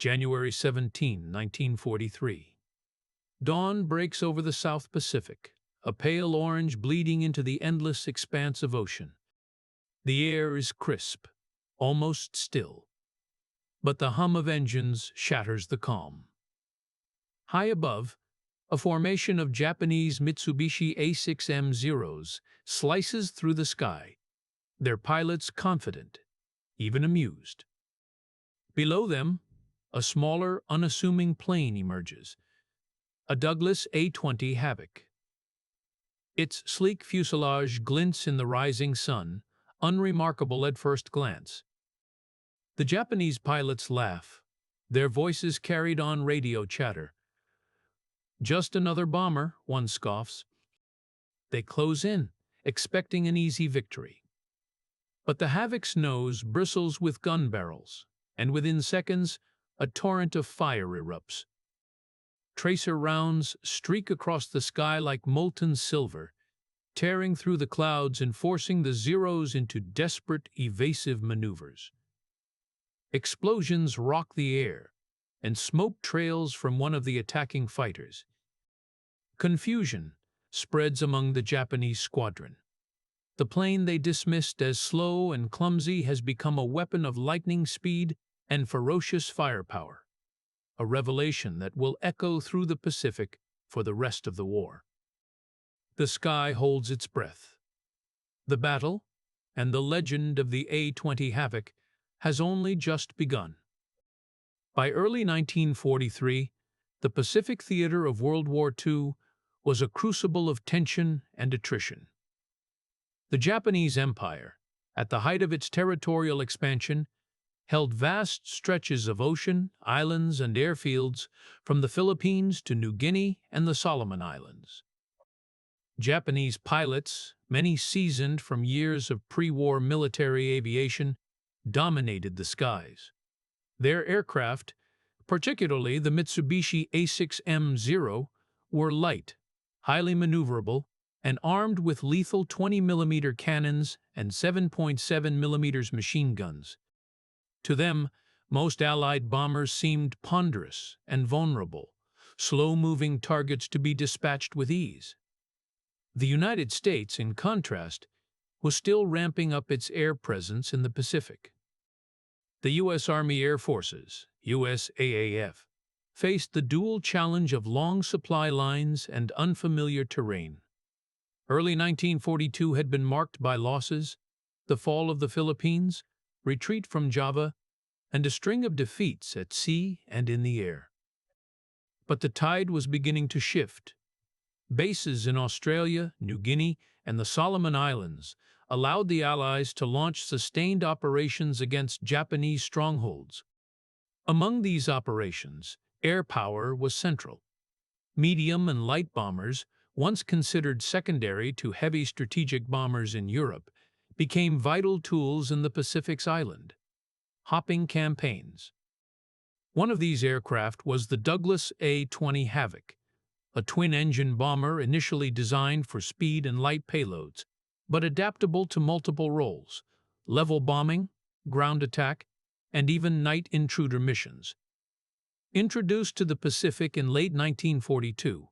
January 17, 1943. Dawn breaks over the South Pacific, a pale orange bleeding into the endless expanse of ocean. The air is crisp, almost still, but the hum of engines shatters the calm. High above, a formation of Japanese Mitsubishi A6M-0s slices through the sky, their pilots confident, even amused. Below them, a smaller, unassuming plane emerges, a Douglas A-20 Havoc. Its sleek fuselage glints in the rising sun, unremarkable at first glance. The Japanese pilots laugh, their voices carried on radio chatter. "Just another bomber," one scoffs. They close in, expecting an easy victory. But the Havoc's nose bristles with gun barrels, and within seconds, a torrent of fire erupts. Tracer rounds streak across the sky like molten silver, tearing through the clouds and forcing the Zeros into desperate, evasive maneuvers. Explosions rock the air, and smoke trails from one of the attacking fighters. Confusion spreads among the Japanese squadron. The plane they dismissed as slow and clumsy has become a weapon of lightning speed and ferocious firepower, a revelation that will echo through the Pacific for the rest of the war. The sky holds its breath. The battle, and the legend of the A-20 Havoc, has only just begun. By early 1943, the Pacific theater of World War II was a crucible of tension and attrition. The Japanese Empire, at the height of its territorial expansion, held vast stretches of ocean, islands, and airfields from the Philippines to New Guinea and the Solomon Islands. Japanese pilots, many seasoned from years of pre-war military aviation, dominated the skies. Their aircraft, particularly the Mitsubishi A6M-0, were light, highly maneuverable, and armed with lethal 20mm cannons and 7.7mm machine guns. To them, most Allied bombers seemed ponderous and vulnerable, slow-moving targets to be dispatched with ease. The United States, in contrast, was still ramping up its air presence in the Pacific. The U.S. Army Air Forces, USAAF, faced the dual challenge of long supply lines and unfamiliar terrain. Early 1942 had been marked by losses, the fall of the Philippines, retreat from Java, and a string of defeats at sea and in the air. But the tide was beginning to shift. Bases in Australia, New Guinea, and the Solomon Islands allowed the Allies to launch sustained operations against Japanese strongholds. Among these operations, air power was central. Medium and light bombers, once considered secondary to heavy strategic bombers in Europe, became vital tools in the Pacific's island hopping campaigns. One of these aircraft was the Douglas A-20 Havoc, a twin-engine bomber initially designed for speed and light payloads, but adaptable to multiple roles: level bombing, ground attack, and even night intruder missions. Introduced to the Pacific in late 1942,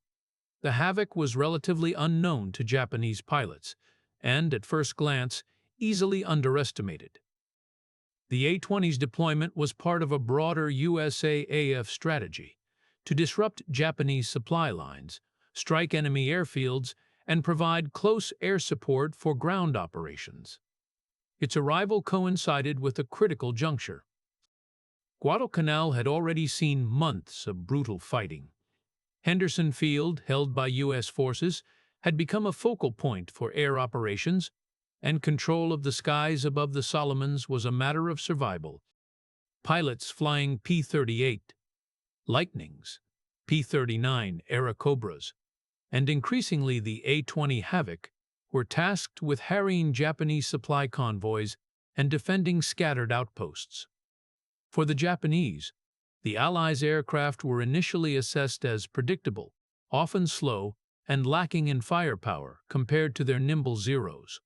the Havoc was relatively unknown to Japanese pilots and, at first glance, easily underestimated. The A-20's deployment was part of a broader USAAF strategy to disrupt Japanese supply lines, strike enemy airfields, and provide close air support for ground operations. Its arrival coincided with a critical juncture. Guadalcanal had already seen months of brutal fighting. Henderson Field, held by U.S. forces, had become a focal point for air operations, and control of the skies above the Solomons was a matter of survival. Pilots flying P-38, Lightnings, P-39 Airacobras, and increasingly the A-20 Havoc were tasked with harrying Japanese supply convoys and defending scattered outposts. For the Japanese, the Allies' aircraft were initially assessed as predictable, often slow, and lacking in firepower compared to their nimble Zeros.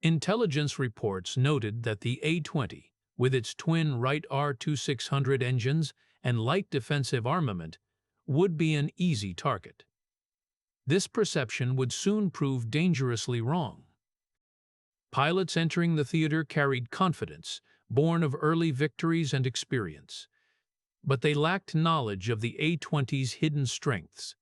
Intelligence reports noted that the A-20, with its twin Wright R-2600 engines and light defensive armament, would be an easy target. This perception would soon prove dangerously wrong. Pilots entering the theater carried confidence, born of early victories and experience. But they lacked knowledge of the A-20's hidden strengths,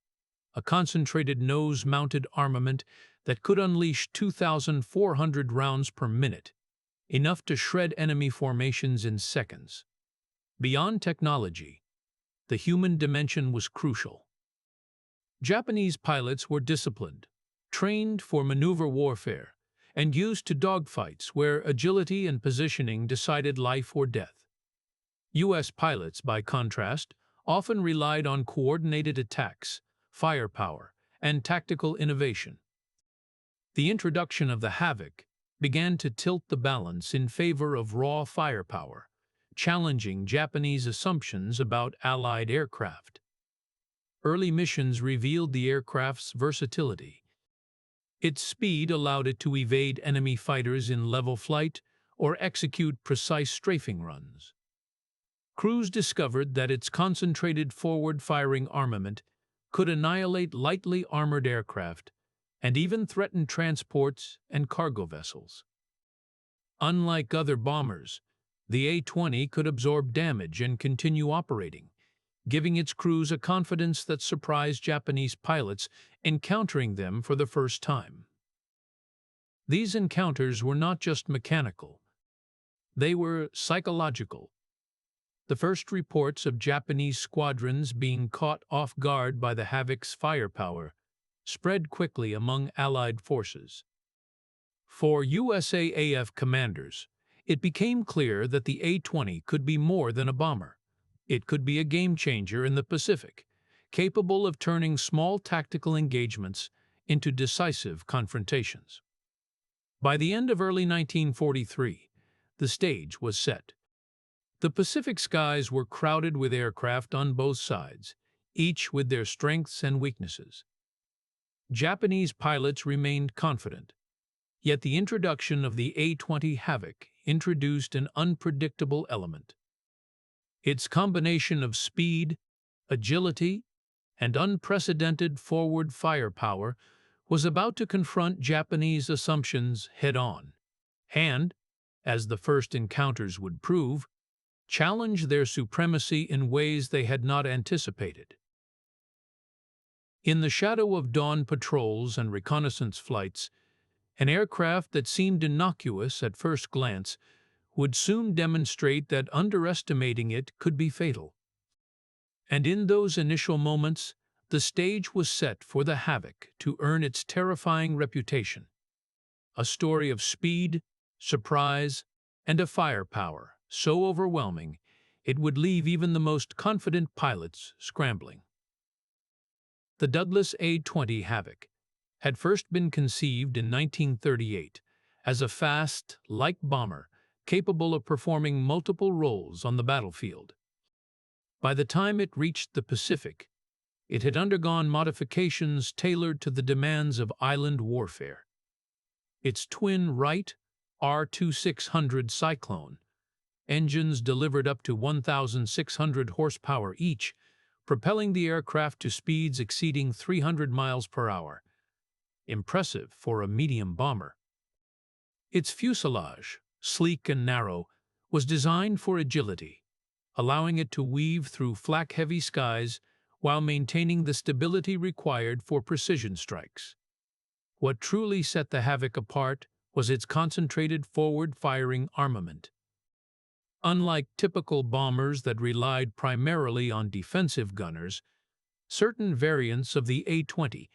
a concentrated nose-mounted armament that could unleash 2,400 rounds per minute, enough to shred enemy formations in seconds. Beyond technology, the human dimension was crucial. Japanese pilots were disciplined, trained for maneuver warfare, and used to dogfights where agility and positioning decided life or death. U.S. pilots, by contrast, often relied on coordinated attacks, firepower, and tactical innovation. The introduction of the Havoc began to tilt the balance in favor of raw firepower, challenging Japanese assumptions about Allied aircraft. Early missions revealed the aircraft's versatility. Its speed allowed it to evade enemy fighters in level flight or execute precise strafing runs. Crews discovered that its concentrated forward-firing armament could annihilate lightly armored aircraft and even threaten transports and cargo vessels. Unlike other bombers, the A-20 could absorb damage and continue operating, giving its crews a confidence that surprised Japanese pilots encountering them for the first time. These encounters were not just mechanical, they were psychological. The first reports of Japanese squadrons being caught off guard by the Havoc's firepower spread quickly among Allied forces. For USAAF commanders, it became clear that the A-20 could be more than a bomber. It could be a game-changer in the Pacific, capable of turning small tactical engagements into decisive confrontations. By the end of early 1943, the stage was set. The Pacific skies were crowded with aircraft on both sides, each with their strengths and weaknesses. Japanese pilots remained confident, yet the introduction of the A-20 Havoc introduced an unpredictable element. Its combination of speed, agility, and unprecedented forward firepower was about to confront Japanese assumptions head-on, and, as the first encounters would prove, challenge their supremacy in ways they had not anticipated. In the shadow of dawn patrols and reconnaissance flights, an aircraft that seemed innocuous at first glance would soon demonstrate that underestimating it could be fatal. And in those initial moments, the stage was set for the Havoc to earn its terrifying reputation. A story of speed, surprise, and a firepower so overwhelming it would leave even the most confident pilots scrambling. The Douglas A-20 Havoc had first been conceived in 1938 as a fast, light bomber capable of performing multiple roles on the battlefield. By the time it reached the Pacific, it had undergone modifications tailored to the demands of island warfare. Its twin Wright R-2600 Cyclone engines delivered up to 1,600 horsepower each, propelling the aircraft to speeds exceeding 300 miles per hour. Impressive for a medium bomber. Its fuselage, sleek and narrow, was designed for agility, allowing it to weave through flak-heavy skies while maintaining the stability required for precision strikes. What truly set the Havoc apart was its concentrated forward-firing armament. Unlike typical bombers that relied primarily on defensive gunners, certain variants of the A-20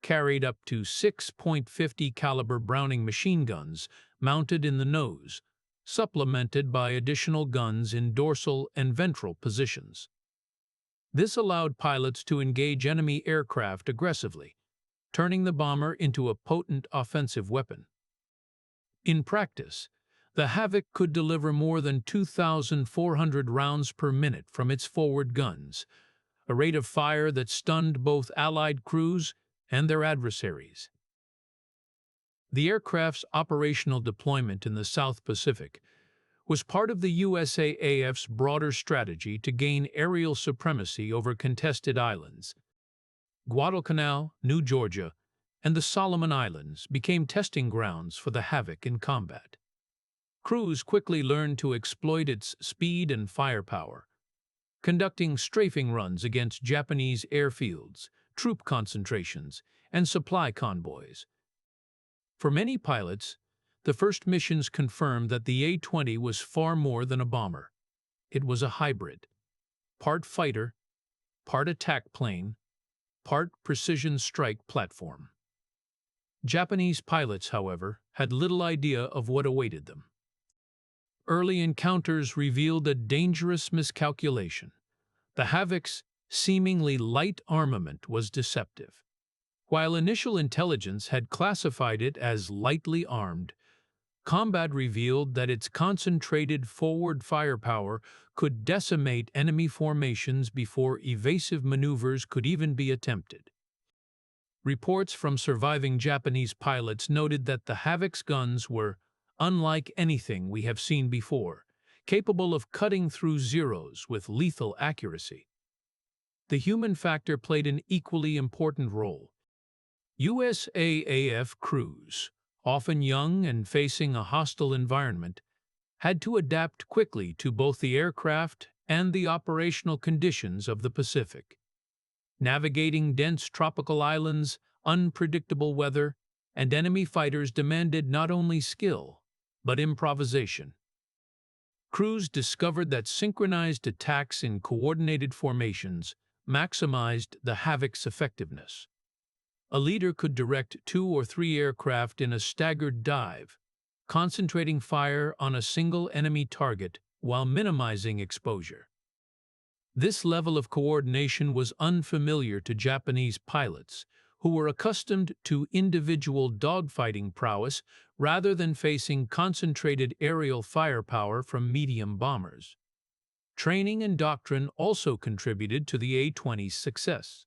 carried up to 6.50 caliber Browning machine guns mounted in the nose, supplemented by additional guns in dorsal and ventral positions. This allowed pilots to engage enemy aircraft aggressively, turning the bomber into a potent offensive weapon. In practice, the Havoc could deliver more than 2,400 rounds per minute from its forward guns, a rate of fire that stunned both Allied crews and their adversaries. The aircraft's operational deployment in the South Pacific was part of the USAAF's broader strategy to gain aerial supremacy over contested islands. Guadalcanal, New Georgia, and the Solomon Islands became testing grounds for the Havoc in combat. Crews quickly learned to exploit its speed and firepower, conducting strafing runs against Japanese airfields, troop concentrations, and supply convoys. For many pilots, the first missions confirmed that the A-20 was far more than a bomber. It was a hybrid, part fighter, part attack plane, part precision strike platform. Japanese pilots, however, had little idea of what awaited them. Early encounters revealed a dangerous miscalculation. The Havoc's seemingly light armament was deceptive. While initial intelligence had classified it as lightly armed, combat revealed that its concentrated forward firepower could decimate enemy formations before evasive maneuvers could even be attempted. Reports from surviving Japanese pilots noted that the Havoc's guns were unlike anything we have seen before, capable of cutting through zeros with lethal accuracy. The human factor played an equally important role. USAAF crews, often young and facing a hostile environment, had to adapt quickly to both the aircraft and the operational conditions of the Pacific. Navigating dense tropical islands, unpredictable weather, and enemy fighters demanded not only skill, but improvisation. Crews discovered that synchronized attacks in coordinated formations maximized the Havoc's effectiveness. A leader could direct 2 or 3 aircraft in a staggered dive, concentrating fire on a single enemy target while minimizing exposure. This level of coordination was unfamiliar to Japanese pilots, who were accustomed to individual dogfighting prowess rather than facing concentrated aerial firepower from medium bombers. Training and doctrine also contributed to the A-20's success.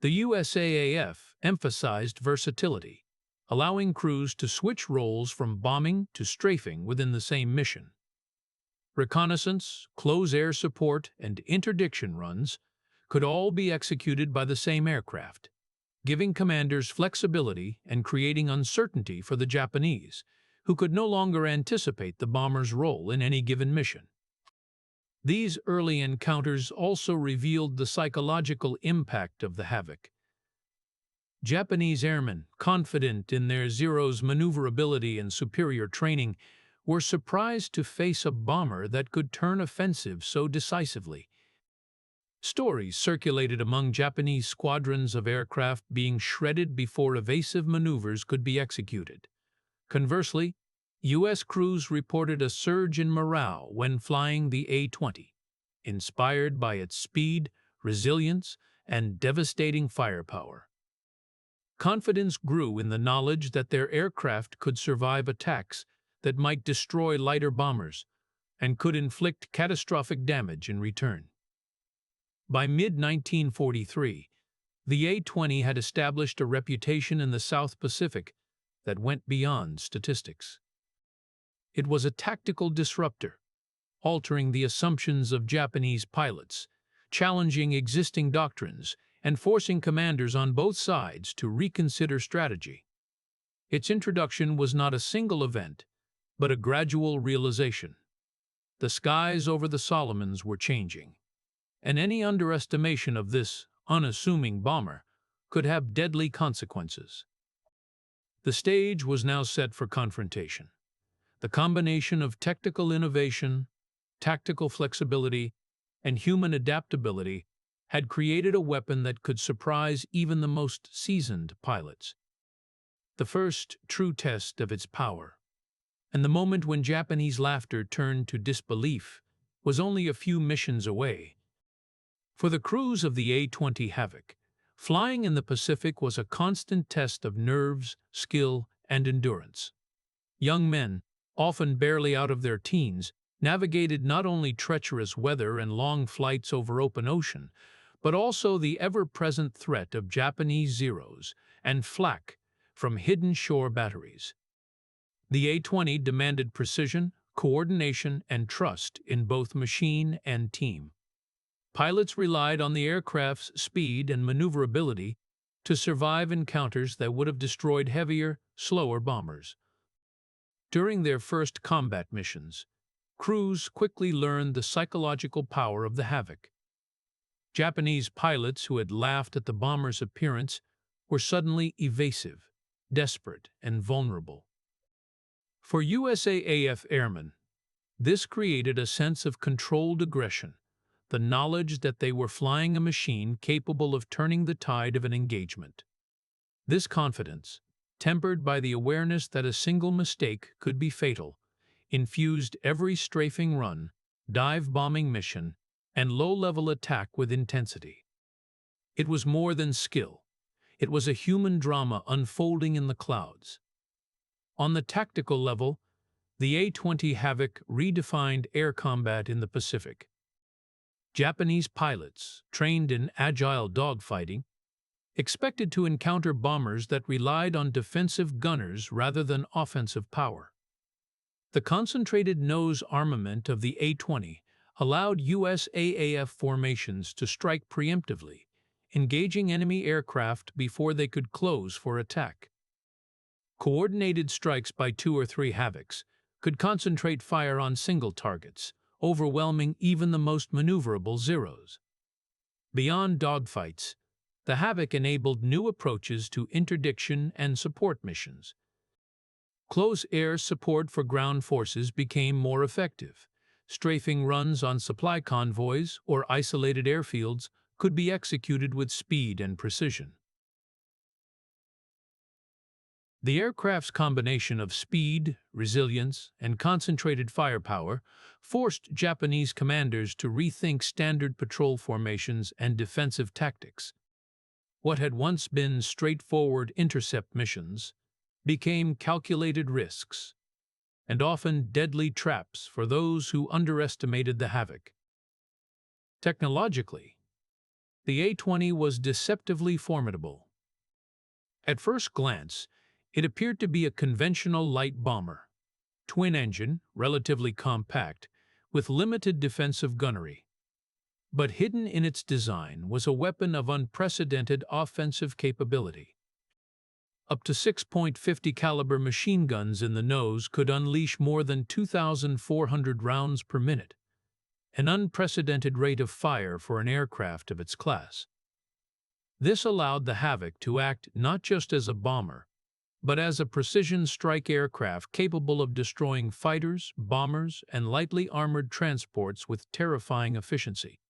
The USAAF emphasized versatility, allowing crews to switch roles from bombing to strafing within the same mission. Reconnaissance, close air support, and interdiction runs could all be executed by the same aircraft, giving commanders flexibility and creating uncertainty for the Japanese, who could no longer anticipate the bomber's role in any given mission. These early encounters also revealed the psychological impact of the Havoc. Japanese airmen, confident in their Zero's maneuverability and superior training, were surprised to face a bomber that could turn offensive so decisively. Stories circulated among Japanese squadrons of aircraft being shredded before evasive maneuvers could be executed. Conversely, U.S. crews reported a surge in morale when flying the A-20, inspired by its speed, resilience, and devastating firepower. Confidence grew in the knowledge that their aircraft could survive attacks that might destroy lighter bombers and could inflict catastrophic damage in return. By mid-1943, the A-20 had established a reputation in the South Pacific that went beyond statistics. It was a tactical disruptor, altering the assumptions of Japanese pilots, challenging existing doctrines, and forcing commanders on both sides to reconsider strategy. Its introduction was not a single event, but a gradual realization. The skies over the Solomons were changing, and any underestimation of this unassuming bomber could have deadly consequences. The stage was now set for confrontation. The combination of technical innovation, tactical flexibility, and human adaptability had created a weapon that could surprise even the most seasoned pilots. The first true test of its power, and the moment when Japanese laughter turned to disbelief, was only a few missions away. For the crews of the A-20 Havoc, flying in the Pacific was a constant test of nerves, skill, and endurance. Young men, often barely out of their teens, navigated not only treacherous weather and long flights over open ocean, but also the ever-present threat of Japanese Zeros and flak from hidden shore batteries. The A-20 demanded precision, coordination, and trust in both machine and team. Pilots relied on the aircraft's speed and maneuverability to survive encounters that would have destroyed heavier, slower bombers. During their first combat missions, crews quickly learned the psychological power of the Havoc. Japanese pilots who had laughed at the bomber's appearance were suddenly evasive, desperate, and vulnerable. For USAAF airmen, this created a sense of controlled aggression, the knowledge that they were flying a machine capable of turning the tide of an engagement. This confidence, tempered by the awareness that a single mistake could be fatal, infused every strafing run, dive bombing mission, and low-level attack with intensity. It was more than skill. It was a human drama unfolding in the clouds. On the tactical level, the A-20 Havoc redefined air combat in the Pacific. Japanese pilots, trained in agile dogfighting, expected to encounter bombers that relied on defensive gunners rather than offensive power. The concentrated nose armament of the A-20 allowed USAAF formations to strike preemptively, engaging enemy aircraft before they could close for attack. Coordinated strikes by 2 or 3 Havocs could concentrate fire on single targets, overwhelming even the most maneuverable Zeros. Beyond dogfights, the Havoc enabled new approaches to interdiction and support missions. Close air support for ground forces became more effective. Strafing runs on supply convoys or isolated airfields could be executed with speed and precision. The aircraft's combination of speed, resilience, and concentrated firepower forced Japanese commanders to rethink standard patrol formations and defensive tactics. What had once been straightforward intercept missions became calculated risks, and often deadly traps for those who underestimated the Havoc. Technologically, the A-20 was deceptively formidable. At first glance, it appeared to be a conventional light bomber, twin-engine, relatively compact, with limited defensive gunnery. But hidden in its design was a weapon of unprecedented offensive capability. Up to 6.50 caliber machine guns in the nose could unleash more than 2,400 rounds per minute, an unprecedented rate of fire for an aircraft of its class. This allowed the Havoc to act not just as a bomber, but as a precision strike aircraft capable of destroying fighters, bombers, and lightly armored transports with terrifying efficiency.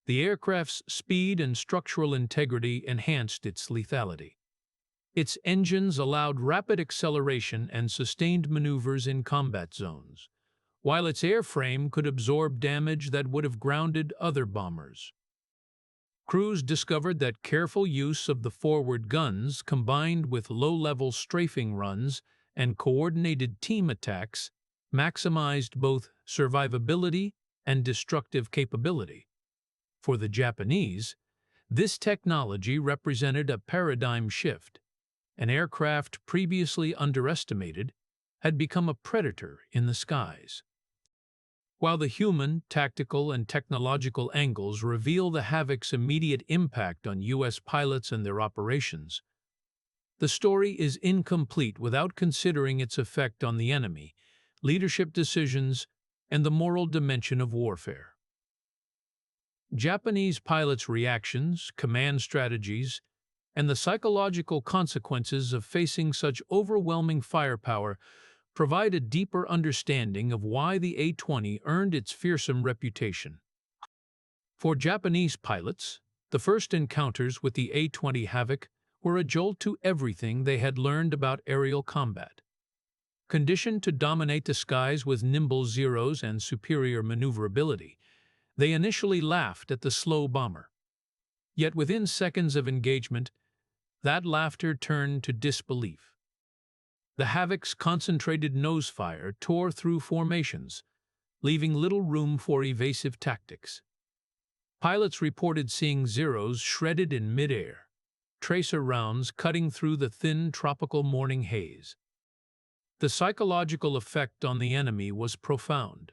The aircraft's speed and structural integrity enhanced its lethality. Its engines allowed rapid acceleration and sustained maneuvers in combat zones, while its airframe could absorb damage that would have grounded other bombers. Crews discovered that careful use of the forward guns combined with low-level strafing runs and coordinated team attacks maximized both survivability and destructive capability. For the Japanese, this technology represented a paradigm shift. An aircraft previously underestimated had become a predator in the skies. While the human, tactical, and technological angles reveal the Havoc's immediate impact on U.S. pilots and their operations, the story is incomplete without considering its effect on the enemy, leadership decisions, and the moral dimension of warfare. Japanese pilots' reactions, command strategies, and the psychological consequences of facing such overwhelming firepower provide a deeper understanding of why the A-20 earned its fearsome reputation. For Japanese pilots, the first encounters with the A-20 Havoc were a jolt to everything they had learned about aerial combat. Conditioned to dominate the skies with nimble Zeros and superior maneuverability, they initially laughed at the slow bomber. Yet within seconds of engagement, that laughter turned to disbelief. The Havoc's concentrated nosefire tore through formations, leaving little room for evasive tactics. Pilots reported seeing Zeros shredded in midair, tracer rounds cutting through the thin tropical morning haze. The psychological effect on the enemy was profound.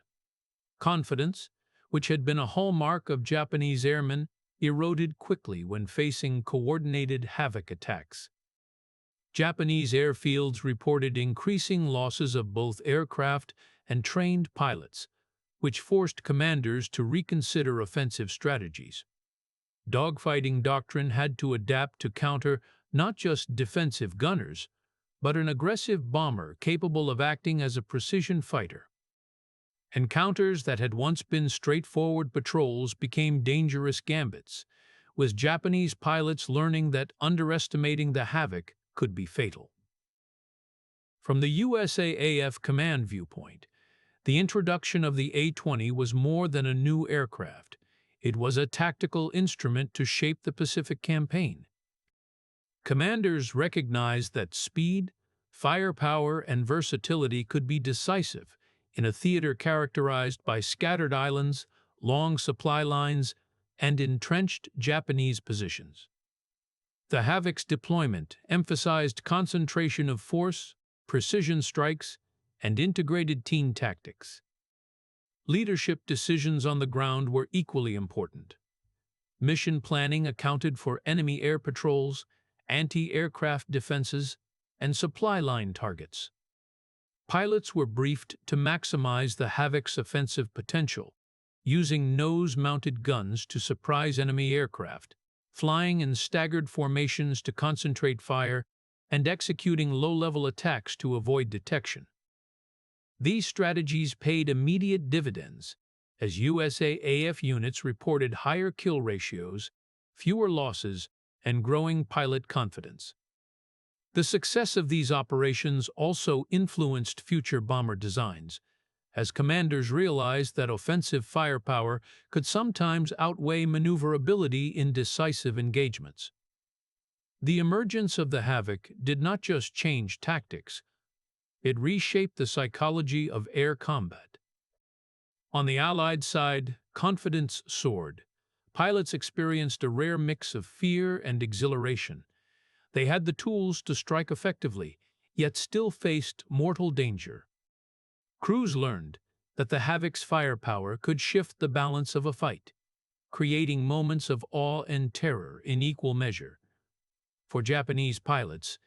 Confidence, which had been a hallmark of Japanese airmen, eroded quickly when facing coordinated Havoc attacks. Japanese airfields reported increasing losses of both aircraft and trained pilots, which forced commanders to reconsider offensive strategies. Dogfighting doctrine had to adapt to counter not just defensive gunners, but an aggressive bomber capable of acting as a precision fighter. Encounters that had once been straightforward patrols became dangerous gambits, with Japanese pilots learning that underestimating the Havoc could be fatal. From the USAAF command viewpoint, the introduction of the A-20 was more than a new aircraft. It was a tactical instrument to shape the Pacific campaign. Commanders recognized that speed, firepower, and versatility could be decisive in a theater characterized by scattered islands, long supply lines, and entrenched Japanese positions. The Havoc's deployment emphasized concentration of force, precision strikes, and integrated team tactics. Leadership decisions on the ground were equally important. Mission planning accounted for enemy air patrols, anti-aircraft defenses, and supply line targets. Pilots were briefed to maximize the Havoc's offensive potential, using nose-mounted guns to surprise enemy aircraft, flying in staggered formations to concentrate fire, and executing low-level attacks to avoid detection. These strategies paid immediate dividends, as USAAF units reported higher kill ratios, fewer losses, and growing pilot confidence. The success of these operations also influenced future bomber designs, as commanders realized that offensive firepower could sometimes outweigh maneuverability in decisive engagements. The emergence of the Havoc did not just change tactics, it reshaped the psychology of air combat. On the Allied side, confidence soared. Pilots experienced a rare mix of fear and exhilaration. They had the tools to strike effectively, yet still faced mortal danger. Crews learned that the Havoc's firepower could shift the balance of a fight, creating moments of awe and terror in equal measure. For Japanese pilots,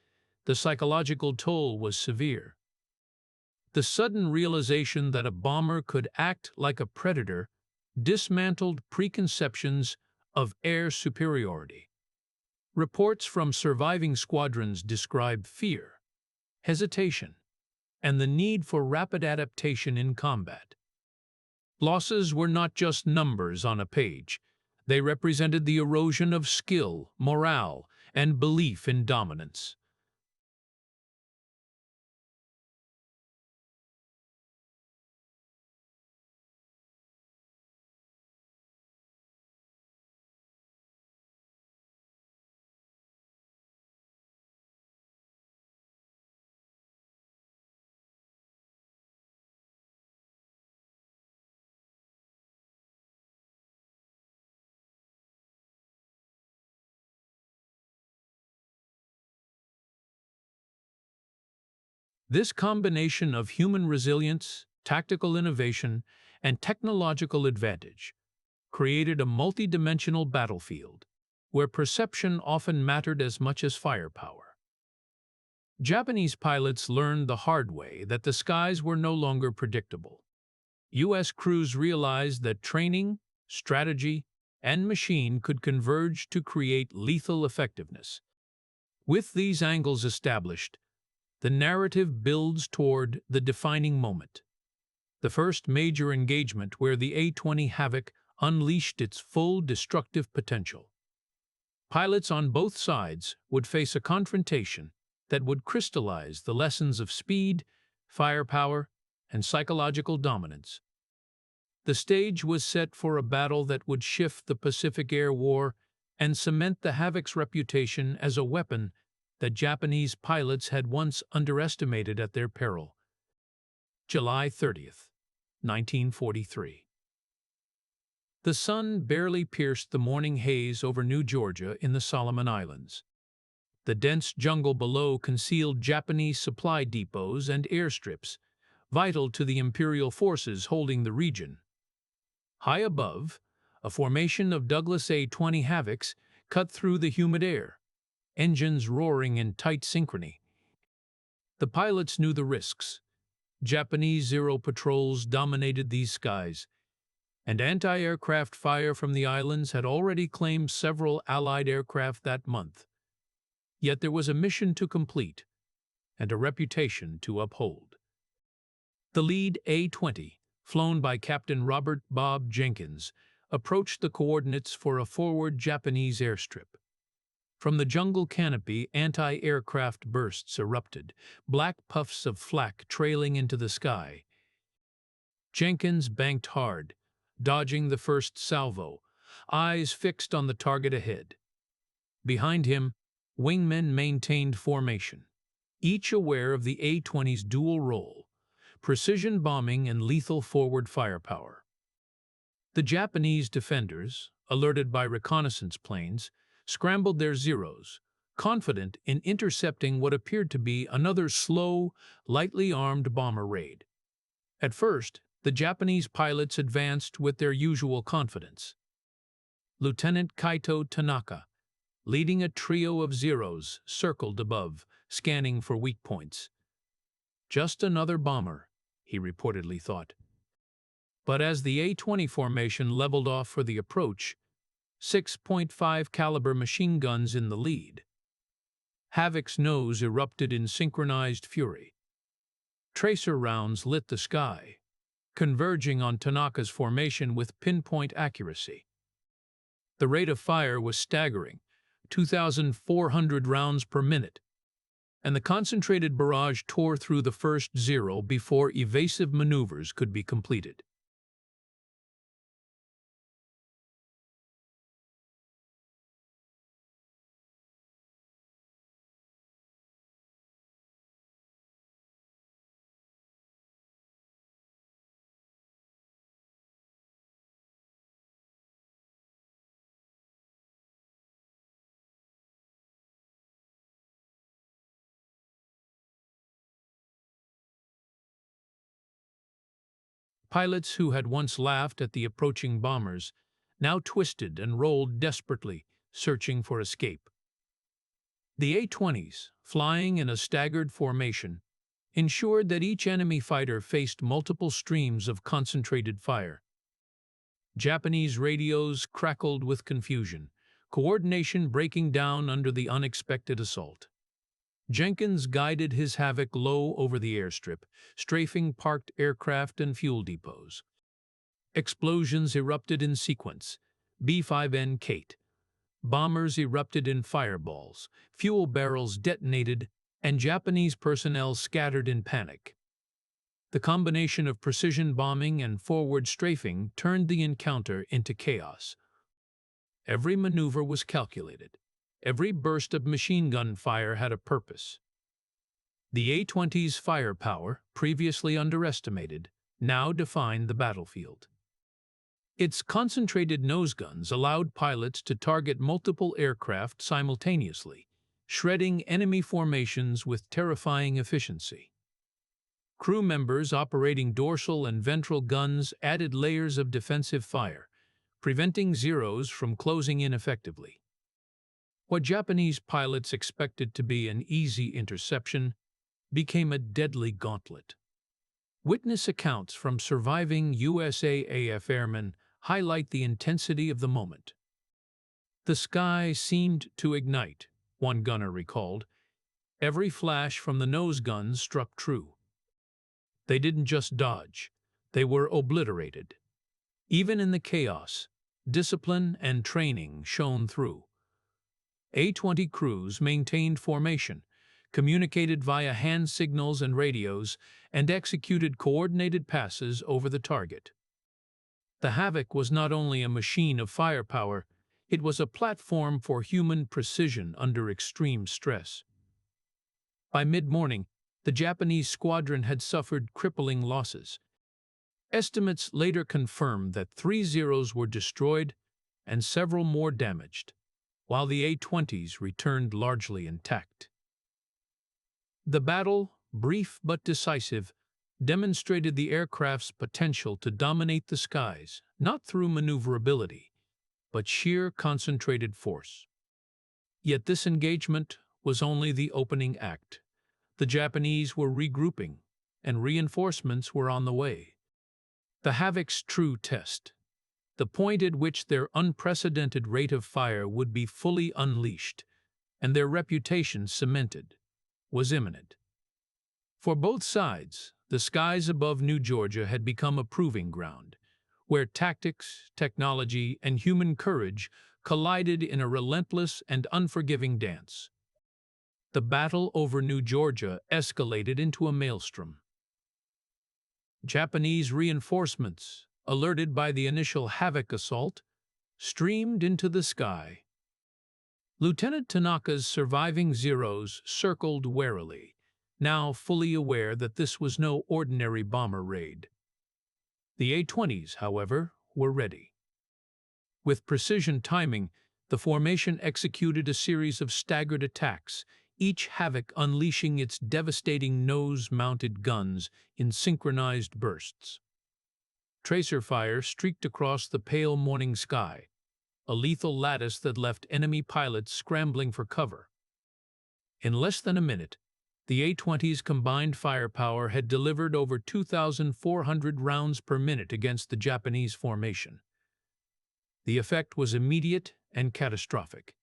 the psychological toll was severe. The sudden realization that a bomber could act like a predator dismantled preconceptions of air superiority. Reports from surviving squadrons describe fear, hesitation, and the need for rapid adaptation in combat. Losses were not just numbers on a page. They represented the erosion of skill, morale, and belief in dominance. This combination of human resilience, tactical innovation, and technological advantage created a multidimensional battlefield where perception often mattered as much as firepower. Japanese pilots learned the hard way that the skies were no longer predictable. U.S. crews realized that training, strategy, and machine could converge to create lethal effectiveness. With these angles established, the narrative builds toward the defining moment, the first major engagement where the A-20 Havoc unleashed its full destructive potential. Pilots on both sides would face a confrontation that would crystallize the lessons of speed, firepower, and psychological dominance. The stage was set for a battle that would shift the Pacific Air War and cement the Havoc's reputation as a weapon that Japanese pilots had once underestimated at their peril. July 30th, 1943. The sun barely pierced the morning haze over New Georgia in the Solomon Islands. The dense jungle below concealed Japanese supply depots and airstrips, vital to the imperial forces holding the region. High above, a formation of Douglas A-20 Havocs cut through the humid air, engines roaring in tight synchrony. The pilots knew the risks. Japanese Zero patrols dominated these skies, and anti-aircraft fire from the islands had already claimed several Allied aircraft that month. Yet there was a mission to complete and a reputation to uphold. The lead A-20, flown by Captain Robert "Bob" Jenkins, approached the coordinates for a forward Japanese airstrip. From the jungle canopy, anti-aircraft bursts erupted, black puffs of flak trailing into the sky. Jenkins banked hard, dodging the first salvo, eyes fixed on the target ahead. Behind him, wingmen maintained formation, each aware of the A-20's dual role: precision bombing and lethal forward firepower. The Japanese defenders, alerted by reconnaissance planes, scrambled their Zeros, confident in intercepting what appeared to be another slow, lightly armed bomber raid. At first, the Japanese pilots advanced with their usual confidence. Lieutenant Kaito Tanaka, leading a trio of Zeros, circled above, scanning for weak points. Just another bomber, he reportedly thought. But as the A-20 formation leveled off for the approach, 6.5 caliber machine guns in the lead. Havoc's nose erupted in synchronized fury. Tracer rounds lit the sky, converging on Tanaka's formation with pinpoint accuracy. The rate of fire was staggering, 2,400 rounds per minute, and the concentrated barrage tore through the first Zero before evasive maneuvers could be completed. Pilots who had once laughed at the approaching bombers now twisted and rolled desperately, searching for escape. The A-20s, flying in a staggered formation, ensured that each enemy fighter faced multiple streams of concentrated fire. Japanese radios crackled with confusion, coordination breaking down under the unexpected assault. Jenkins guided his Havoc low over the airstrip, strafing parked aircraft and fuel depots. Explosions erupted in sequence. B-5N Kate. Bombers erupted in fireballs, fuel barrels detonated, and Japanese personnel scattered in panic. The combination of precision bombing and forward strafing turned the encounter into chaos. Every maneuver was calculated. Every burst of machine gun fire had a purpose. The A-20's firepower, previously underestimated, now defined the battlefield. Its concentrated nose guns allowed pilots to target multiple aircraft simultaneously, shredding enemy formations with terrifying efficiency. Crew members operating dorsal and ventral guns added layers of defensive fire, preventing Zeros from closing in effectively. What Japanese pilots expected to be an easy interception became a deadly gauntlet. Witness accounts from surviving USAAF airmen highlight the intensity of the moment. The sky seemed to ignite, one gunner recalled. Every flash from the nose guns struck true. They didn't just dodge, they were obliterated. Even in the chaos, discipline and training shone through. A-20 crews maintained formation, communicated via hand signals and radios, and executed coordinated passes over the target. The Havoc was not only a machine of firepower, it was a platform for human precision under extreme stress. By mid-morning, the Japanese squadron had suffered crippling losses. Estimates later confirmed that 3 Zeros were destroyed and several more damaged. while the A-20s returned largely intact. The battle, brief but decisive, demonstrated the aircraft's potential to dominate the skies, not through maneuverability, but sheer concentrated force. Yet this engagement was only the opening act. The Japanese were regrouping, and reinforcements were on the way. The Havoc's true test, the point at which their unprecedented rate of fire would be fully unleashed, and their reputation cemented, was imminent. For both sides, the skies above New Georgia had become a proving ground, where tactics, technology, and human courage collided in a relentless and unforgiving dance. The battle over New Georgia escalated into a maelstrom. Japanese reinforcements, alerted by the initial Havoc assault, streamed into the sky. Lieutenant Tanaka's surviving Zeros circled warily, now fully aware that this was no ordinary bomber raid. The A-20s, however, were ready. With precision timing, the formation executed a series of staggered attacks, each Havoc unleashing its devastating nose-mounted guns in synchronized bursts. Tracer fire streaked across the pale morning sky, a lethal lattice that left enemy pilots scrambling for cover. In less than a minute, the A-20's combined firepower had delivered over 2,400 rounds per minute against the Japanese formation. The effect was immediate and catastrophic.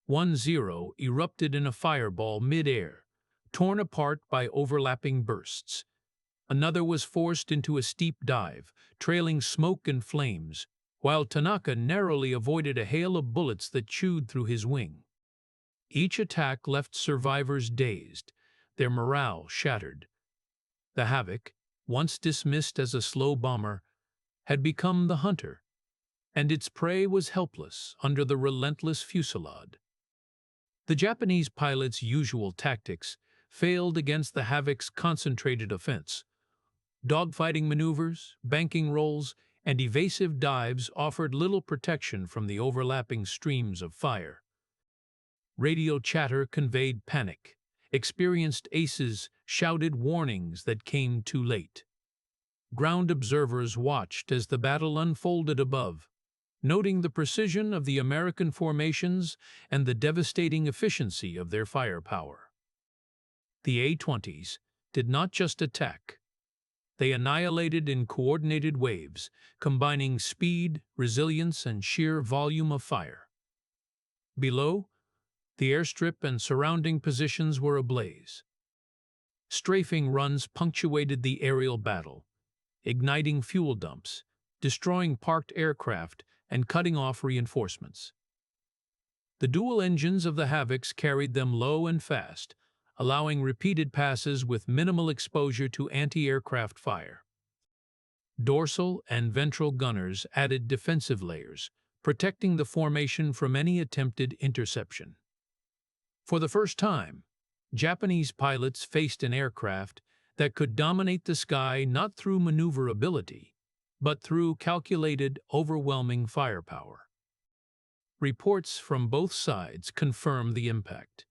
One Zero erupted in a fireball mid-air, torn apart by overlapping bursts. Another was forced into a steep dive, trailing smoke and flames, while Tanaka narrowly avoided a hail of bullets that chewed through his wing. Each attack left survivors dazed, their morale shattered. The Havoc, once dismissed as a slow bomber, had become the hunter, and its prey was helpless under the relentless fusillade. The Japanese pilots' usual tactics failed against the Havoc's concentrated offense. Dogfighting maneuvers, banking rolls, and evasive dives offered little protection from the overlapping streams of fire. Radio chatter conveyed panic. Experienced aces shouted warnings that came too late. Ground observers watched as the battle unfolded above, noting the precision of the American formations and the devastating efficiency of their firepower. The A-20s did not just attack. They annihilated in coordinated waves, combining speed, resilience, and sheer volume of fire. Below, the airstrip and surrounding positions were ablaze. Strafing runs punctuated the aerial battle, igniting fuel dumps, destroying parked aircraft, and cutting off reinforcements. The dual engines of the Havocs carried them low and fast, allowing repeated passes with minimal exposure to anti-aircraft fire. Dorsal and ventral gunners added defensive layers, protecting the formation from any attempted interception. For the first time, Japanese pilots faced an aircraft that could dominate the sky not through maneuverability, but through calculated, overwhelming firepower. Reports from both sides confirmed the impact.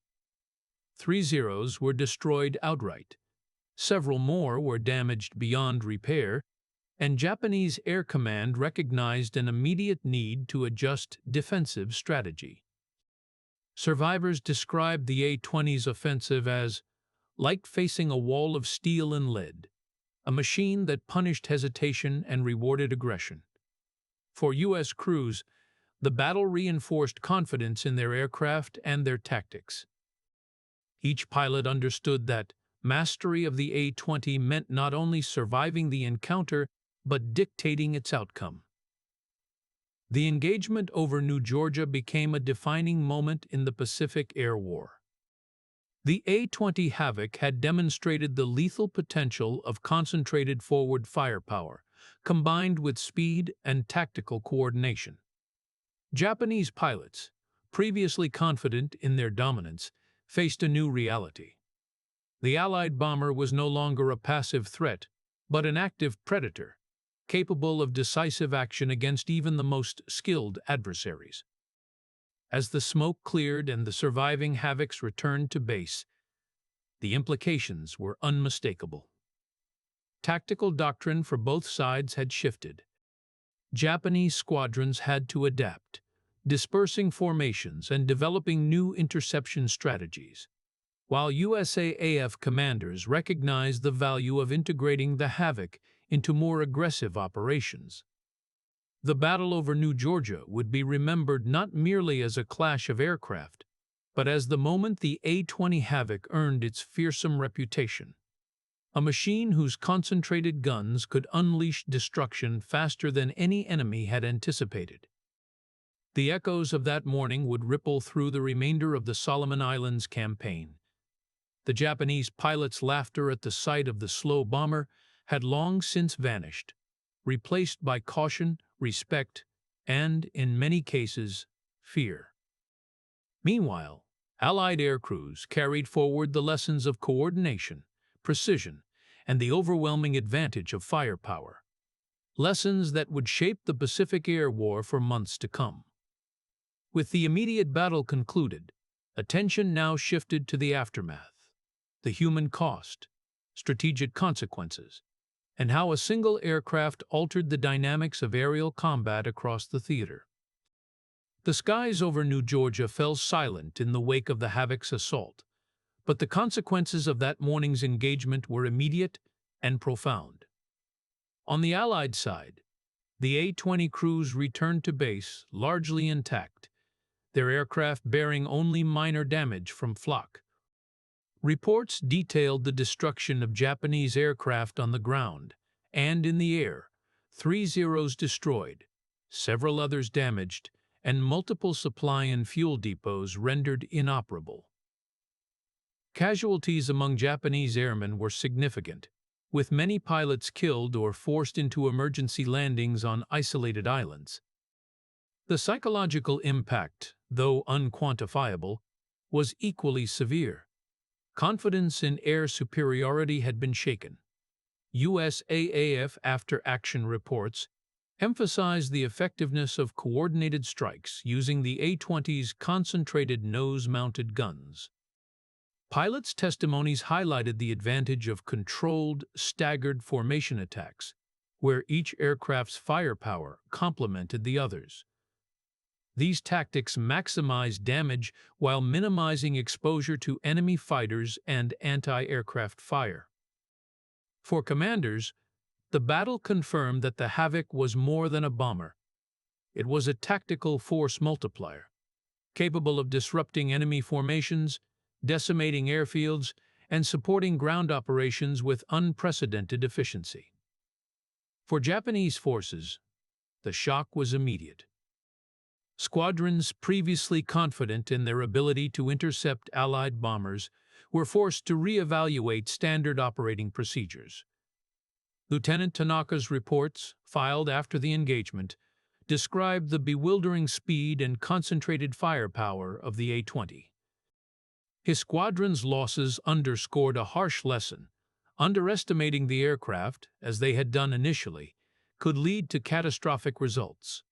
3 Zeros were destroyed outright, several more were damaged beyond repair, and Japanese Air Command recognized an immediate need to adjust defensive strategy. Survivors described the A-20's offensive as like facing a wall of steel and lead, a machine that punished hesitation and rewarded aggression. For U.S. crews, the battle reinforced confidence in their aircraft and their tactics. Each pilot understood that mastery of the A-20 meant not only surviving the encounter, but dictating its outcome. The engagement over New Georgia became a defining moment in the Pacific Air War. The A-20 Havoc had demonstrated the lethal potential of concentrated forward firepower, combined with speed and tactical coordination. Japanese pilots, previously confident in their dominance, faced a new reality. The Allied bomber was no longer a passive threat, but an active predator, capable of decisive action against even the most skilled adversaries. As the smoke cleared and the surviving Havocs returned to base, the implications were unmistakable. Tactical doctrine for both sides had shifted. Japanese squadrons had to adapt, dispersing formations and developing new interception strategies, while USAAF commanders recognized the value of integrating the Havoc into more aggressive operations. The battle over New Georgia would be remembered not merely as a clash of aircraft, but as the moment the A-20 Havoc earned its fearsome reputation. A machine whose concentrated guns could unleash destruction faster than any enemy had anticipated. The echoes of that morning would ripple through the remainder of the Solomon Islands campaign. The Japanese pilots' laughter at the sight of the slow bomber had long since vanished, replaced by caution, respect, and, in many cases, fear. Meanwhile, Allied aircrews carried forward the lessons of coordination, precision, and the overwhelming advantage of firepower. Lessons that would shape the Pacific Air War for months to come. With the immediate battle concluded, attention now shifted to the aftermath, the human cost, strategic consequences, and how a single aircraft altered the dynamics of aerial combat across the theater. The skies over New Georgia fell silent in the wake of the Havoc's assault, but the consequences of that morning's engagement were immediate and profound. On the Allied side, the A-20 crews returned to base largely intact, their aircraft bearing only minor damage from flak. Reports detailed the destruction of Japanese aircraft on the ground and in the air, 3 Zeros destroyed, several others damaged, and multiple supply and fuel depots rendered inoperable. Casualties among Japanese airmen were significant, with many pilots killed or forced into emergency landings on isolated islands. The psychological impact, though unquantifiable, was equally severe. Confidence in air superiority had been shaken. USAAF after-action reports emphasized the effectiveness of coordinated strikes using the A-20's concentrated nose-mounted guns. Pilots' testimonies highlighted the advantage of controlled, staggered formation attacks, where each aircraft's firepower complemented the others. These tactics maximized damage while minimizing exposure to enemy fighters and anti-aircraft fire. For commanders, the battle confirmed that the Havoc was more than a bomber. It was a tactical force multiplier, capable of disrupting enemy formations, decimating airfields, and supporting ground operations with unprecedented efficiency. For Japanese forces, the shock was immediate. Squadrons previously confident in their ability to intercept Allied bombers were forced to reevaluate standard operating procedures. Lieutenant Tanaka's reports, filed after the engagement, described the bewildering speed and concentrated firepower of the A-20. His squadron's losses underscored a harsh lesson. Underestimating the aircraft, as they had done initially, could lead to catastrophic results.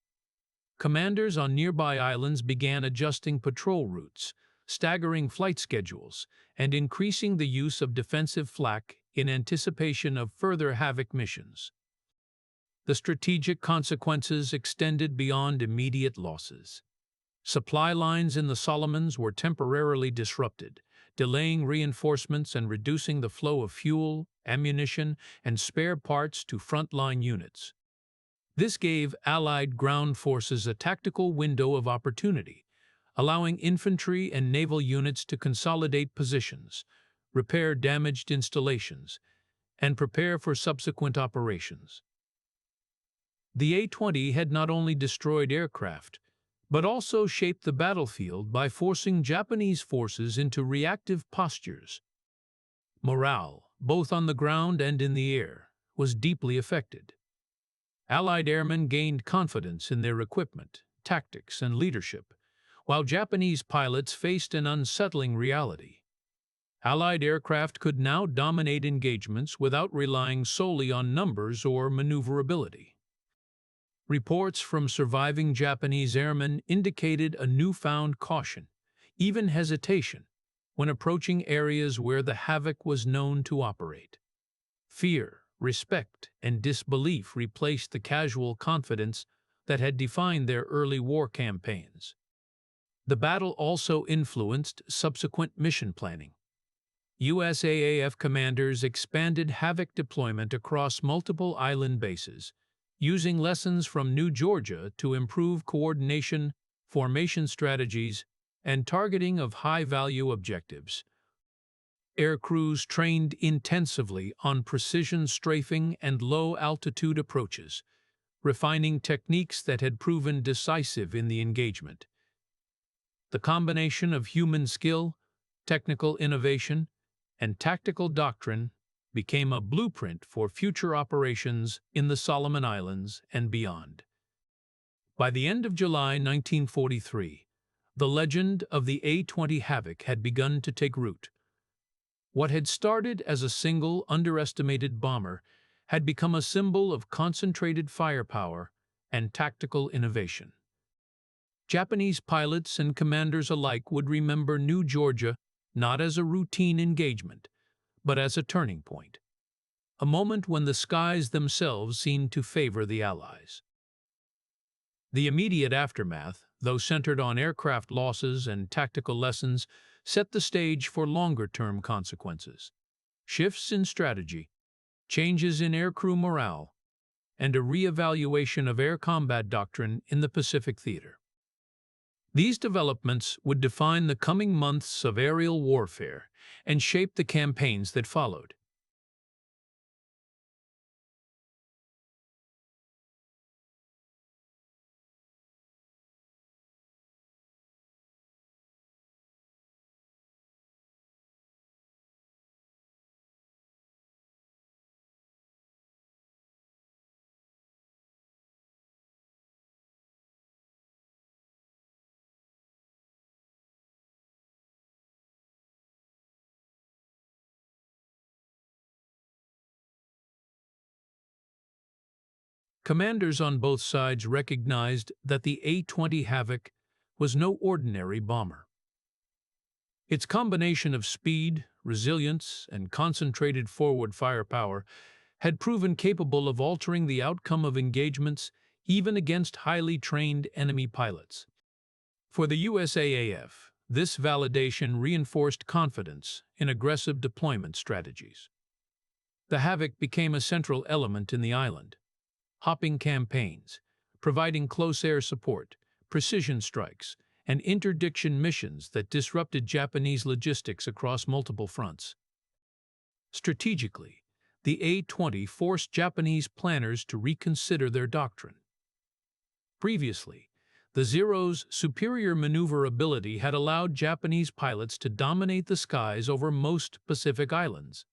Commanders on nearby islands began adjusting patrol routes, staggering flight schedules, and increasing the use of defensive flak in anticipation of further Havoc missions. The strategic consequences extended beyond immediate losses. Supply lines in the Solomons were temporarily disrupted, delaying reinforcements and reducing the flow of fuel, ammunition, and spare parts to frontline units. This gave Allied ground forces a tactical window of opportunity, allowing infantry and naval units to consolidate positions, repair damaged installations, and prepare for subsequent operations. The A-20 had not only destroyed aircraft, but also shaped the battlefield by forcing Japanese forces into reactive postures. Morale, both on the ground and in the air, was deeply affected. Allied airmen gained confidence in their equipment, tactics, and leadership, while Japanese pilots faced an unsettling reality. Allied aircraft could now dominate engagements without relying solely on numbers or maneuverability. Reports from surviving Japanese airmen indicated a newfound caution, even hesitation, when approaching areas where the Havoc was known to operate. Fear, respect, and disbelief replaced the casual confidence that had defined their early war campaigns. The battle also influenced subsequent mission planning. USAAF commanders expanded Havoc deployment across multiple island bases, using lessons from New Georgia to improve coordination, formation strategies, and targeting of high-value objectives. Air crews trained intensively on precision strafing and low-altitude approaches, refining techniques that had proven decisive in the engagement. The combination of human skill, technical innovation, and tactical doctrine became a blueprint for future operations in the Solomon Islands and beyond. By the end of July 1943, the legend of the A-20 Havoc had begun to take root. What had started as a single, underestimated bomber had become a symbol of concentrated firepower and tactical innovation. Japanese pilots and commanders alike would remember New Georgia not as a routine engagement, but as a turning point, a moment when the skies themselves seemed to favor the Allies. The immediate aftermath, though centered on aircraft losses and tactical lessons, set the stage for longer-term consequences. Shifts in strategy, changes in aircrew morale, and a re-evaluation of air combat doctrine in the Pacific theater. These developments would define the coming months of aerial warfare and shape the campaigns that followed. Commanders on both sides recognized that the A-20 Havoc was no ordinary bomber. Its combination of speed, resilience, and concentrated forward firepower had proven capable of altering the outcome of engagements even against highly trained enemy pilots. For the USAAF, this validation reinforced confidence in aggressive deployment strategies. The Havoc became a central element in the island, hopping campaigns, providing close air support, precision strikes, and interdiction missions that disrupted Japanese logistics across multiple fronts. Strategically, the A-20 forced Japanese planners to reconsider their doctrine. Previously, the Zero's superior maneuverability had allowed Japanese pilots to dominate the skies over most Pacific islands.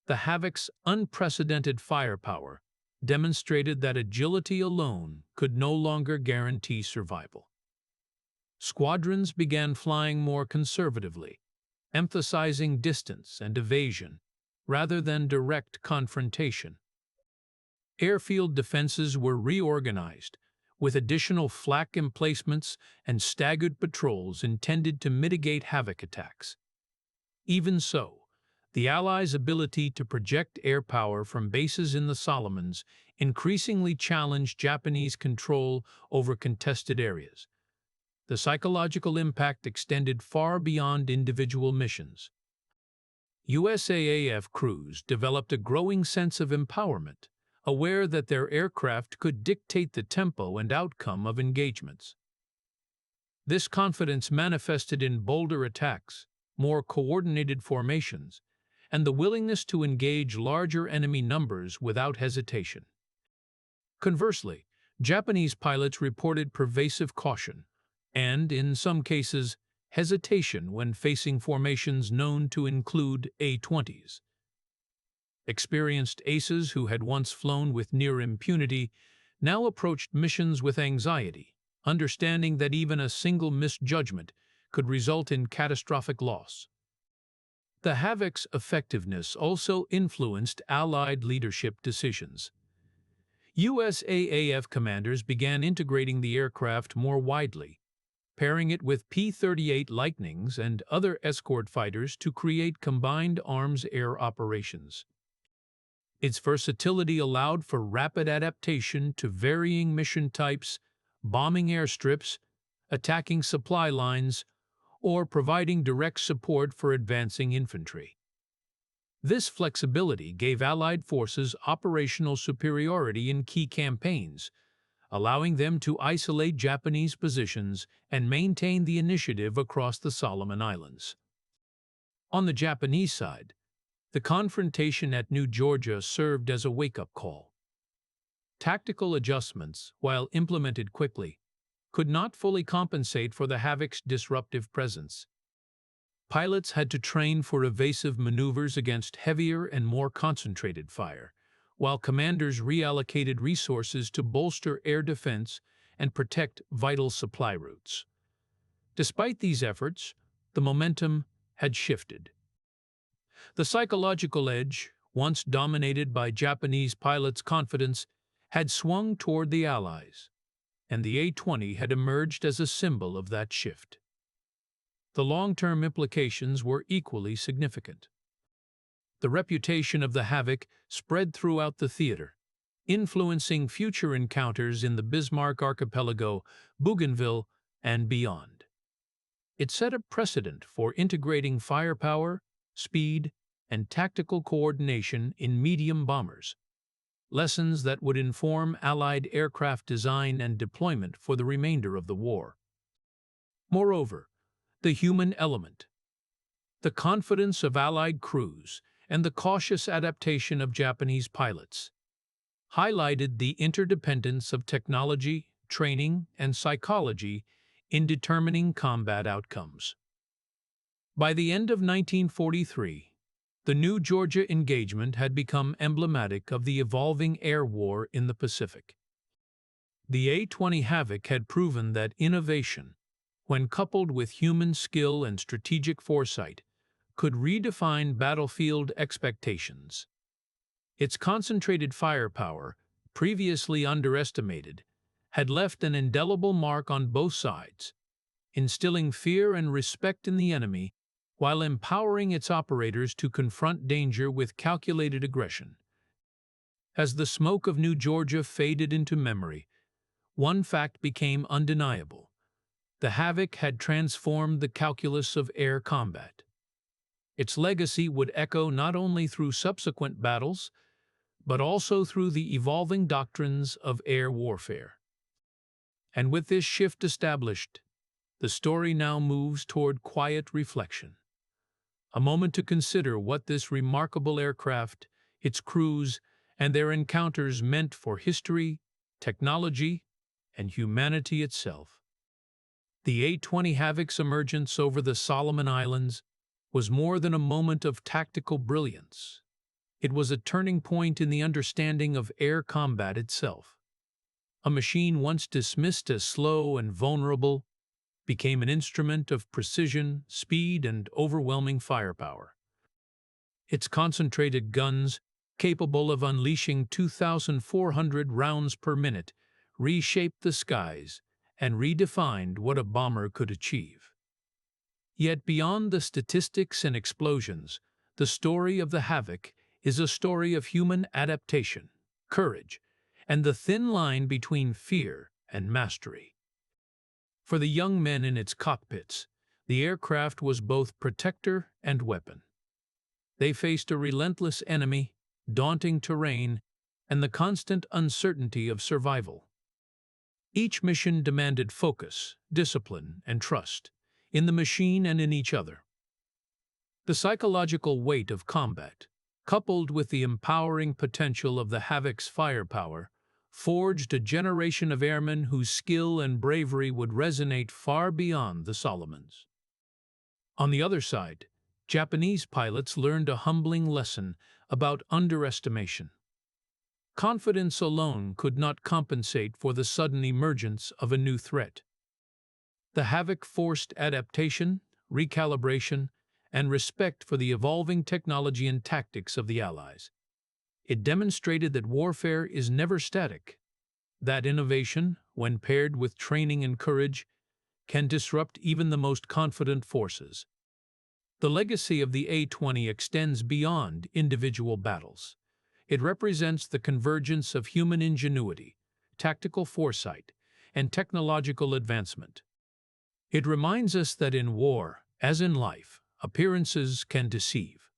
The Havoc's unprecedented firepower demonstrated that agility alone could no longer guarantee survival. Squadrons began flying more conservatively, emphasizing distance and evasion rather than direct confrontation. Airfield defenses were reorganized, with additional flak emplacements and staggered patrols intended to mitigate Havoc attacks. Even so, the Allies' ability to project air power from bases in the Solomons increasingly challenged Japanese control over contested areas. The psychological impact extended far beyond individual missions. USAAF crews developed a growing sense of empowerment, aware that their aircraft could dictate the tempo and outcome of engagements. This confidence manifested in bolder attacks, more coordinated formations, and the willingness to engage larger enemy numbers without hesitation. Conversely, Japanese pilots reported pervasive caution and, in some cases, hesitation when facing formations known to include A-20s. Experienced aces who had once flown with near impunity now approached missions with anxiety, understanding that even a single misjudgment could result in catastrophic loss. The Havoc's effectiveness also influenced Allied leadership decisions. USAAF commanders began integrating the aircraft more widely, pairing it with P-38 Lightnings and other escort fighters to create combined arms air operations. Its versatility allowed for rapid adaptation to varying mission types, bombing airstrips, attacking supply lines, or providing direct support for advancing infantry. This flexibility gave Allied forces operational superiority in key campaigns, allowing them to isolate Japanese positions and maintain the initiative across the Solomon Islands. On the Japanese side, the confrontation at New Georgia served as a wake-up call. Tactical adjustments, while implemented quickly, could not fully compensate for the Havoc's disruptive presence. Pilots had to train for evasive maneuvers against heavier and more concentrated fire, while commanders reallocated resources to bolster air defense and protect vital supply routes. Despite these efforts, the momentum had shifted. The psychological edge, once dominated by Japanese pilots' confidence, had swung toward the Allies, and the A-20 had emerged as a symbol of that shift. The long-term implications were equally significant. The reputation of the Havoc spread throughout the theater, influencing future encounters in the Bismarck Archipelago, Bougainville, and beyond. It set a precedent for integrating firepower, speed, and tactical coordination in medium bombers, lessons that would inform Allied aircraft design and deployment for the remainder of the war. Moreover, the human element, the confidence of Allied crews, and the cautious adaptation of Japanese pilots highlighted the interdependence of technology, training, and psychology in determining combat outcomes. By the end of 1943, the New Georgia engagement had become emblematic of the evolving air war in the Pacific. The A-20 Havoc had proven that innovation, when coupled with human skill and strategic foresight, could redefine battlefield expectations. Its concentrated firepower, previously underestimated, had left an indelible mark on both sides, instilling fear and respect in the enemy while empowering its operators to confront danger with calculated aggression. As the smoke of New Georgia faded into memory, one fact became undeniable. The Havoc had transformed the calculus of air combat. Its legacy would echo not only through subsequent battles, but also through the evolving doctrines of air warfare. And with this shift established, the story now moves toward quiet reflection. A moment to consider what this remarkable aircraft, its crews, and their encounters meant for history, technology, and humanity itself. The A-20 Havoc's emergence over the Solomon Islands was more than a moment of tactical brilliance. It was a turning point in the understanding of air combat itself. A machine once dismissed as slow and vulnerable became an instrument of precision, speed, and overwhelming firepower. Its concentrated guns, capable of unleashing 2,400 rounds per minute, reshaped the skies and redefined what a bomber could achieve. Yet beyond the statistics and explosions, the story of the Havoc is a story of human adaptation, courage, and the thin line between fear and mastery. For the young men in its cockpits, the aircraft was both protector and weapon. They faced a relentless enemy, daunting terrain, and the constant uncertainty of survival. Each mission demanded focus, discipline, and trust, in the machine and in each other. The psychological weight of combat, coupled with the empowering potential of the Havoc's firepower, forged a generation of airmen whose skill and bravery would resonate far beyond the Solomons. On the other side, Japanese pilots learned a humbling lesson about underestimation. Confidence alone could not compensate for the sudden emergence of a new threat. The Havoc forced adaptation, recalibration, and respect for the evolving technology and tactics of the Allies. It demonstrated that warfare is never static, that innovation, when paired with training and courage, can disrupt even the most confident forces. The legacy of the A-20 extends beyond individual battles. It represents the convergence of human ingenuity, tactical foresight, and technological advancement. It reminds us that in war, as in life, appearances can deceive.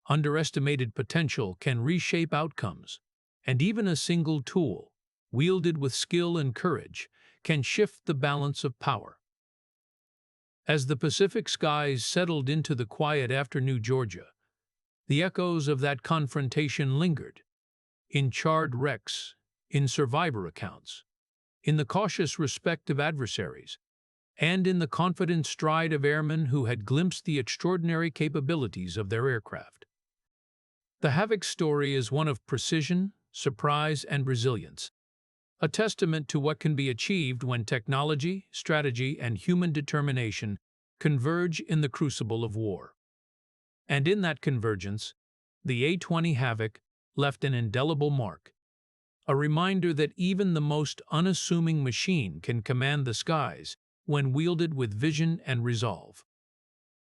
Underestimated potential can reshape outcomes, and even a single tool, wielded with skill and courage, can shift the balance of power. As the Pacific skies settled into the quiet afternoon Georgia, the echoes of that confrontation lingered, in charred wrecks, in survivor accounts, in the cautious respect of adversaries, and in the confident stride of airmen who had glimpsed the extraordinary capabilities of their aircraft. The Havoc story is one of precision, surprise, and resilience, a testament to what can be achieved when technology, strategy, and human determination converge in the crucible of war. And in that convergence, the A-20 Havoc left an indelible mark, a reminder that even the most unassuming machine can command the skies when wielded with vision and resolve.